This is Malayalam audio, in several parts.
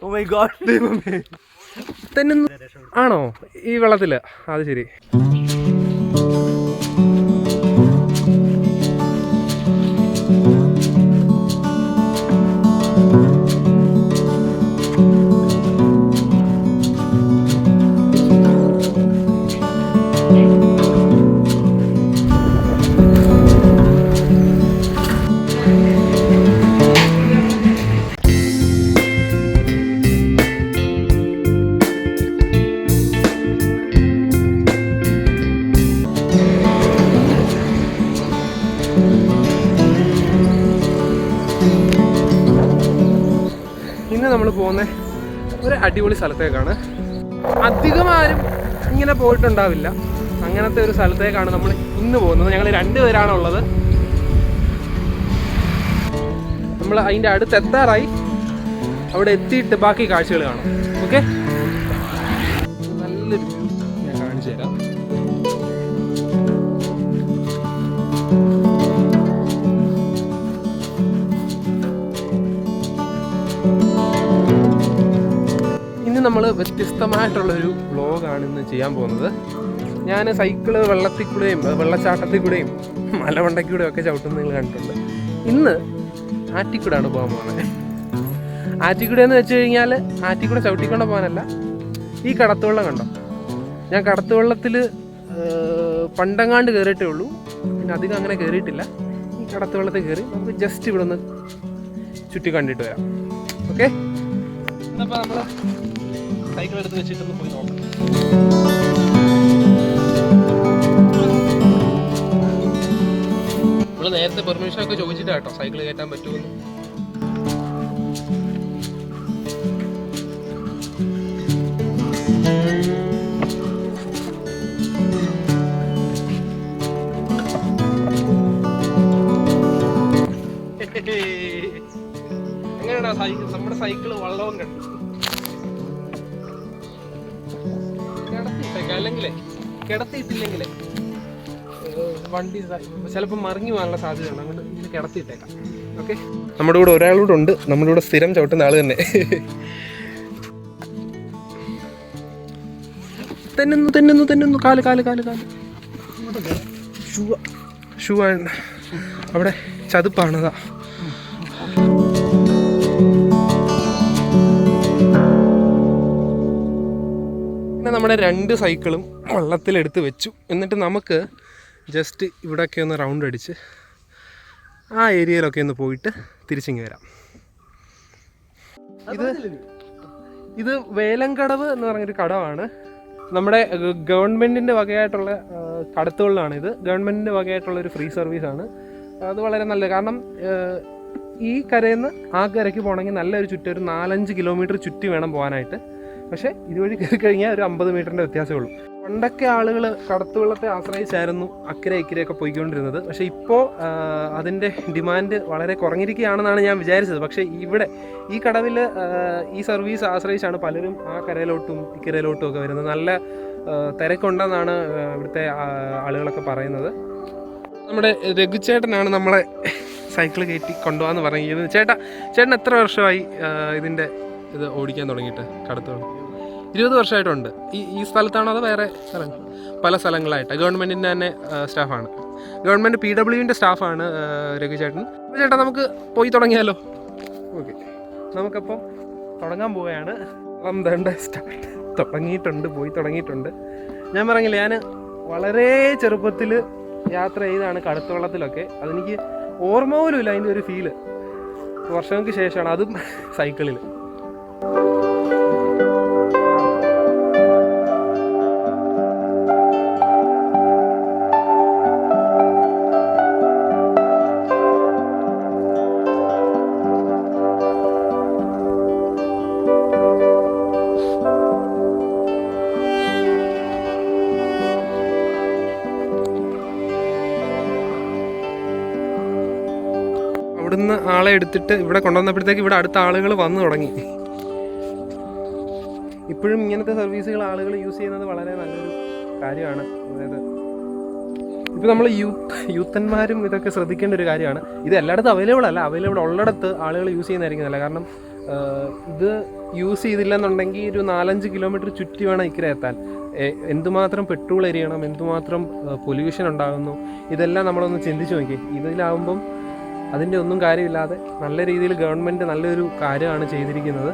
ഓ മൈ ഗോഡ് ദൈവമേ തന്നെ ആണോ ഈ വെള്ളത്തില്? അത് ശരി. ഇന്ന് നമ്മൾ പോകുന്ന ഒരു അടിപൊളി സ്ഥലത്തേക്കാണ്. അധികം ആരും ഇങ്ങനെ പോയിട്ടുണ്ടാവില്ല. അങ്ങനത്തെ ഒരു സ്ഥലത്തേക്കാണ് നമ്മൾ ഇന്ന് പോകുന്നത്. ഞങ്ങൾ 2 പേരാണുള്ളത്. നമ്മൾ അതിൻ്റെ അടുത്ത് എത്താറായി. അവിടെ എത്തിയിട്ട് ബാക്കി കാഴ്ചകൾ കാണാം. ഓക്കെ, നല്ലൊരു വ്യൂ ഞാൻ കാണിച്ചു തരാം. ഇന്ന് നമ്മൾ വ്യത്യസ്തമായിട്ടുള്ളൊരു വ്ളോഗാണ് ഇന്ന് ചെയ്യാൻ പോകുന്നത്. ഞാൻ സൈക്കിള് വെള്ളത്തിൽ കൂടെയും വെള്ളച്ചാട്ടത്തിൽ കൂടെയും മലമണ്ടയ്ക്കൂടെയും ഒക്കെ ചവിട്ടുന്നത് നിങ്ങൾ കണ്ടിട്ടുണ്ട്. ഇന്ന് ആറ്റിക്കൂടാണ് പോകാൻ പോകുന്നത്. ആറ്റിക്കൂടെയെന്ന് വെച്ച് കഴിഞ്ഞാൽ ആറ്റിക്കൂടെ ചവിട്ടിക്കൊണ്ട് പോകാനല്ല, ഈ കടത്തുവെള്ളം കണ്ടോ. ഞാൻ കടത്തുവെള്ളത്തിൽ പണ്ടങ്ങാണ്ട് കയറിയിട്ടേ ഉള്ളൂ, പിന്നെ അധികം അങ്ങനെ കയറിയിട്ടില്ല. ഈ കടത്തുവെള്ളത്തിൽ കയറി നമുക്ക് ജസ്റ്റ് ഇവിടെ ഒന്ന് ചുറ്റി കണ്ടിട്ട് വരാം. ഓക്കെ, അപ്പോൾ നമ്മൾ സൈക്കിൾ എടുത്ത് വെച്ചിട്ടൊന്ന് പോയി നോക്കാം. നമ്മൾ നേരത്തെ പെർമിഷൻ ഒക്കെ ചോദിച്ചിട്ടാ കേട്ടോ സൈക്കിൾ കയറ്റാൻ പറ്റുമെന്ന്. എങ്ങനെയാണോ നമ്മുടെ സൈക്കിള് വള്ളവും കണ്ടു കിടത്തിയിട്ടേക്കാം, അല്ലെങ്കിലേ കിടത്തിയിട്ടില്ലെങ്കിലേ വണ്ടി ചിലപ്പോൾ മറിഞ്ഞു പോകാനുള്ള സാധ്യതയുണ്ട്. അങ്ങോട്ട് ഇങ്ങനെ കിടത്തിയിട്ടേക്കാം. ഓക്കെ, നമ്മുടെ കൂടെ ഒരാളൂടെ ഉണ്ട്. നമ്മുടെ കൂടെ സ്ഥിരം ചവിട്ടുന്ന ആള് തന്നെ. തെന്നുന്നു കാല് കാല് കാല് കാല് ഷൂ ആണ് അവിടെ, ചതുപ്പാണതാ. പിന്നെ നമ്മുടെ 2 സൈക്കിളും വെള്ളത്തിലെടുത്ത് വെച്ചു. എന്നിട്ട് നമുക്ക് ജസ്റ്റ് ഇവിടെയൊക്കെ ഒന്ന് റൗണ്ട് അടിച്ച് ആ ഏരിയയിലൊക്കെ ഒന്ന് പോയിട്ട് തിരിച്ചിങ്ങ് വരാം. ഇത് വേലങ്കടവ് എന്ന് പറഞ്ഞൊരു കടവാണ്. നമ്മുടെ ഗവൺമെൻറ്റിൻ്റെ വകയായിട്ടുള്ള കടത്തുകളിലാണ്. ഇത് ഗവൺമെൻറ്റിൻ്റെ വകയായിട്ടുള്ളൊരു ഫ്രീ സർവീസാണ്. അത് വളരെ നല്ലത്. കാരണം ഈ കരയിൽ നിന്ന് ആ കരയ്ക്ക് പോകണമെങ്കിൽ നല്ലൊരു ചുറ്റി ഒരു 4-5 കിലോമീറ്റർ ചുറ്റി വേണം പോകാനായിട്ട്. പക്ഷേ ഇതുവഴി കയറി കഴിഞ്ഞാൽ ഒരു 50 മീറ്ററിൻ്റെ വ്യത്യാസമേ ഉള്ളൂ. പണ്ടൊക്കെ ആളുകൾ കടത്തുവെള്ളത്തെ ആശ്രയിച്ചായിരുന്നു അക്കരെ ഇക്കരെയൊക്കെ പോയിക്കൊണ്ടിരുന്നത്. പക്ഷേ ഇപ്പോൾ അതിൻ്റെ ഡിമാൻഡ് വളരെ കുറഞ്ഞിരിക്കുകയാണെന്നാണ് ഞാൻ വിചാരിച്ചത്. പക്ഷേ ഇവിടെ ഈ കടവിൽ ഈ സർവീസ് ആശ്രയിച്ചാണ് പലരും ആ കരയിലോട്ടും ഇക്കരയിലോട്ടും ഒക്കെ വരുന്നത്. നല്ല തിരക്കുണ്ടെന്നാണ് ഇവിടുത്തെ ആളുകളൊക്കെ പറയുന്നത്. നമ്മുടെ രഘുചേട്ടനാണ് നമ്മളെ സൈക്കിൾ കയറ്റി കൊണ്ടുപോകാന്ന് പറഞ്ഞിരിക്കുന്നത്. ചേട്ടൻ എത്ര വർഷമായി ഇതിൻ്റെ ഇത് ഓടിക്കാൻ തുടങ്ങിയിട്ട്? കടത്തുവെള്ളം 20 വർഷമായിട്ടുണ്ട്. ഈ സ്ഥലത്താണോ അതോ വേറെ സ്ഥലങ്ങൾ? പല സ്ഥലങ്ങളായിട്ട്. ഗവൺമെൻറ്റിൻ്റെ തന്നെ സ്റ്റാഫാണ്. ഗവൺമെൻറ് PWൻ്റെ സ്റ്റാഫാണ് രഘുചേട്ടൻ. ചേട്ടാ, നമുക്ക് പോയി തുടങ്ങിയാലോ? ഓക്കെ, നമുക്കപ്പം തുടങ്ങാൻ പോവുകയാണ്. പോയി തുടങ്ങിയിട്ടുണ്ട്. ഞാൻ പറഞ്ഞില്ല, ഞാൻ വളരെ ചെറുപ്പത്തിൽ യാത്ര ചെയ്താണ് കടത്തുവെള്ളത്തിലൊക്കെ. അതെനിക്ക് ഓർമ്മ പോലും ഇല്ല അതിൻ്റെ ഒരു ഫീല്. വർഷങ്ങൾക്ക് ശേഷമാണ്, അതും സൈക്കിളിൽ. ഇവിടുന്ന് ആളെ എടുത്തിട്ട് ഇവിടെ കൊണ്ടുവന്നപ്പോഴത്തേക്ക് ഇവിടെ അടുത്ത ആളുകൾ വന്നു തുടങ്ങി. ഇപ്പോഴും ഇങ്ങനത്തെ സർവീസുകൾ ആളുകൾ യൂസ് ചെയ്യുന്നത് വളരെ നല്ലൊരു കാര്യമാണ്. അതായത് ഇപ്പോൾ നമ്മൾ യൂത്തന്മാരും ഇതൊക്കെ ശ്രദ്ധിക്കേണ്ട ഒരു കാര്യമാണ്. ഇത് എല്ലായിടത്തും അവൈലബിൾ അല്ല. അവൈലബിൾ ഉള്ളിടത്ത് ആളുകൾ യൂസ് ചെയ്യുന്നതായിരിക്കും നല്ല. കാരണം ഇത് യൂസ് ചെയ്തില്ലെന്നുണ്ടെങ്കിൽ ഒരു 4-5 കിലോമീറ്റർ ചുറ്റി വേണം ഇക്കരെ എത്താൻ. എന്തുമാത്രം പെട്രോൾ എരിയണം, എന്തുമാത്രം പൊല്യൂഷൻ ഉണ്ടാകുന്നു, ഇതെല്ലാം നമ്മളൊന്ന് ചിന്തിച്ച് നോക്കി. ഇതിലാവുമ്പം അതിൻ്റെ ഒന്നും കാര്യമില്ലാതെ നല്ല രീതിയിൽ ഗവൺമെൻറ് നല്ലൊരു കാര്യമാണ് ചെയ്തിരിക്കുന്നത്.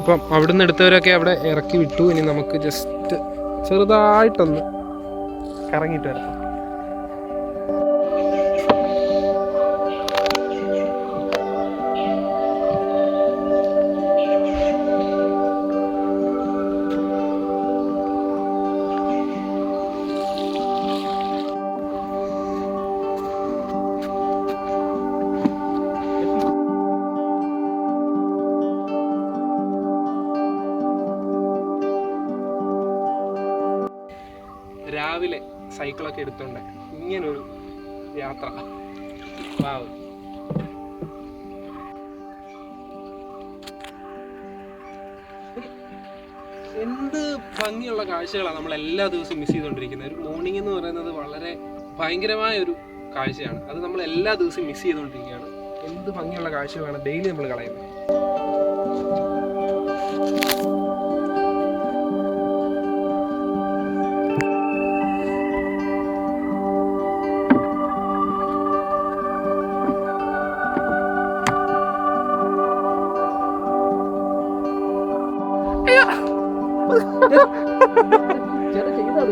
അപ്പം അവിടുന്ന് എടുത്തവരൊക്കെ അവിടെ ഇറക്കി വിട്ടു. ഇനി നമുക്ക് ജസ്റ്റ് ചെറുതായിട്ടൊന്ന് കറങ്ങിയിട്ട് വരാം. രാവിലെ സൈക്കിളൊക്കെ എടുത്തോണ്ട് ഇങ്ങനൊരു യാത്ര. വാവ്. എന്ത് ഭംഗിയുള്ള കാഴ്ചകളാണ് നമ്മൾ എല്ലാ ദിവസവും മിസ് ചെയ്തുകൊണ്ടിരിക്കുന്നത്. ഒരു മോർണിംഗ് എന്ന് പറയുന്നത് വളരെ ഭയങ്കരമായ ഒരു കാഴ്ചയാണ്. അത് നമ്മൾ എല്ലാ ദിവസവും മിസ് ചെയ്തുകൊണ്ടിരിക്കുകയാണ്. എന്ത് ഭംഗിയുള്ള കാഴ്ചകളാണ് ഡെയിലി നമ്മൾ കളയുന്നത്.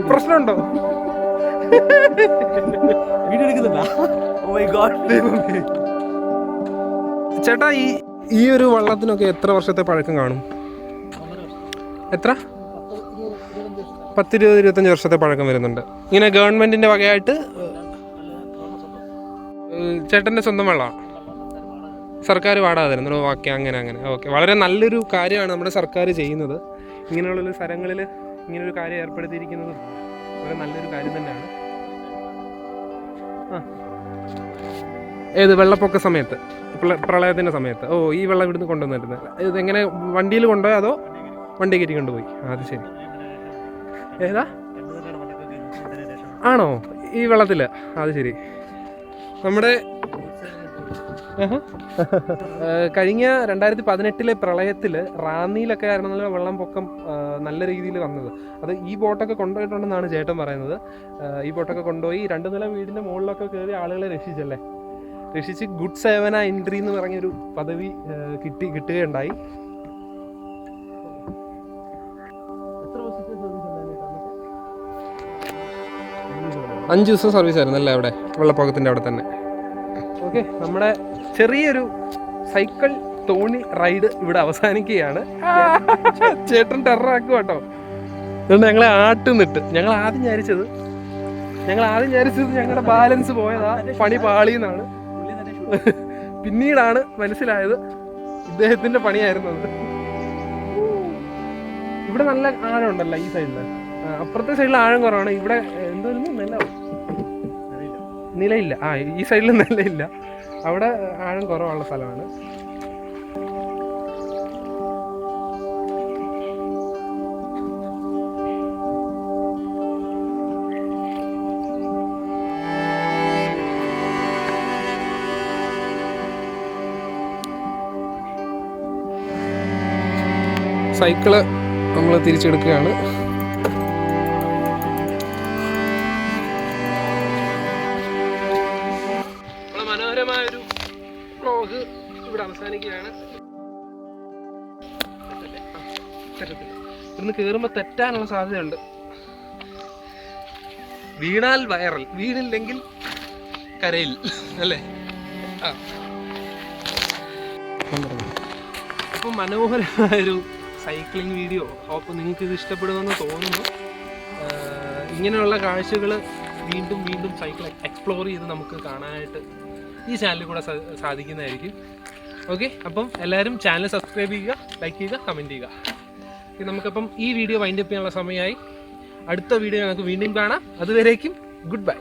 പ്രശ്നമുണ്ടോ? ചേട്ടാ, ഈ ഒരു വള്ളത്തിനൊക്കെ എത്ര വർഷത്തെ പഴക്കം കാണും? എത്ര? 10-25 വർഷത്തെ പഴക്കം വരുന്നുണ്ട്. ഇങ്ങനെ ഗവൺമെന്റിന്റെ വകയായിട്ട് ചേട്ടന്റെ സ്വന്തം വെള്ളമാണ്, സർക്കാർ വാടക തരുന്നു. ഓക്കെ, അങ്ങനെ ഓക്കെ. വളരെ നല്ലൊരു കാര്യമാണ് നമ്മുടെ സർക്കാർ ചെയ്യുന്നത്. ഇങ്ങനെയുള്ളൊരു സ്ഥലങ്ങളിൽ ഇങ്ങനൊരു കാര്യം ഏർപ്പെടുത്തിയിരിക്കുന്നത് വളരെ നല്ലൊരു കാര്യം തന്നെയാണ്. ഏത് വെള്ളപ്പൊക്ക സമയത്ത്, പ്രളയത്തിൻ്റെ സമയത്ത്? ഓ, ഈ വെള്ളം ഇവിടുന്ന് കൊണ്ടുവന്നിരുന്നത് ഇതെങ്ങനെ വണ്ടിയിൽ കൊണ്ടുപോയോ അതോ വണ്ടി കയറ്റി കൊണ്ടുപോയി? അത് ശരി. ഏതാ ആണോ ഈ വെള്ളത്തിൽ? അത് ശരി. നമ്മുടെ കഴിഞ്ഞ 2018 പ്രളയത്തിൽ റാന്നിയിലൊക്കെ ആയിരുന്നു വെള്ളം പൊക്കം നല്ല രീതിയിൽ വന്നത്. അത് ഈ ബോട്ടൊക്കെ കൊണ്ടുപോയിട്ടുണ്ടെന്നാണ് ചേട്ടൻ പറയുന്നത്. ഈ ബോട്ടൊക്കെ കൊണ്ടുപോയി 2 നില വീടിൻ്റെ മുകളിലൊക്കെ കയറി ആളുകളെ രക്ഷിച്ച് ഗുഡ് സേവന എൻട്രി എന്ന് പറഞ്ഞൊരു പദവി കിട്ടുകയുണ്ടായി. അഞ്ച് ദിവസം സർവീസ് ആയിരുന്നു അല്ലേ അവിടെ, വെള്ളപ്പൊക്കത്തിൻ്റെ അവിടെ തന്നെ. ഓക്കെ, നമ്മുടെ ചെറിയൊരു സൈക്കിൾ തോണി റൈഡ് ഇവിടെ അവസാനിക്കുകയാണ്. ചേട്ടൻ ടെററാക്കുക കേട്ടോ. അതുകൊണ്ട് ഞങ്ങളെ ആട്ടുന്നിട്ട് ഞങ്ങൾ ആദ്യം വിചാരിച്ചത് ഞങ്ങളുടെ ബാലൻസ് പോയതാ, പണി പാളിയെന്നാണ്. പിന്നീടാണ് മനസ്സിലായത് ഇദ്ദേഹത്തിന്റെ പണിയായിരുന്നു അത്. ഇവിടെ നല്ല ആഴം ഉണ്ടല്ലോ ഈ സൈഡില്. അപ്പുറത്തെ സൈഡിൽ ആഴം കുറവാണ്. ഇവിടെ എന്തായിരുന്നു നിലയില്ല. ഈ സൈഡിൽ നിലയില്ല, അവിടെ ആഴം കുറവുള്ള സ്ഥലമാണ്. സൈക്കിള് നമ്മൾ തിരിച്ചെടുക്കുകയാണ്. മനോഹരമായൊരു വ്ലോഗ് ഇവിടെ അവസാനിക്കുകയാണ്. ഇവിടുന്ന് കയറുമ്പോൾ തെറ്റാനുള്ള സാധ്യതയുണ്ട്. വീണാൽ വൈറൽ, വീണില്ലെങ്കിൽ കരയിൽ അല്ലേ? അപ്പോൾ മനോഹരമായൊരു സൈക്ലിംഗ് വീഡിയോ. അപ്പോൾ നിങ്ങൾക്ക് ഇത് ഇഷ്ടപ്പെടുമെന്ന് തോന്നുന്നു. ഇങ്ങനെയുള്ള കാഴ്ചകൾ വീണ്ടും സൈക്കിൾ എക്സ്പ്ലോർ ചെയ്ത് നമുക്ക് കാണാനായിട്ട് ഈ ചാനലിൽ കൂടെ സാധിക്കുന്നതായിരിക്കും. ഓക്കെ, അപ്പം എല്ലാവരും ചാനൽ സബ്സ്ക്രൈബ് ചെയ്യുക, ലൈക്ക് ചെയ്യുക, കമൻറ്റ് ചെയ്യുക. നമുക്കപ്പം ഈ വീഡിയോ വൈൻഡപ്പ് ചെയ്യാനുള്ള സമയമായി. അടുത്ത വീഡിയോ നമുക്ക് വീണ്ടും കാണാം. അതുവരേക്കും ഗുഡ് ബൈ.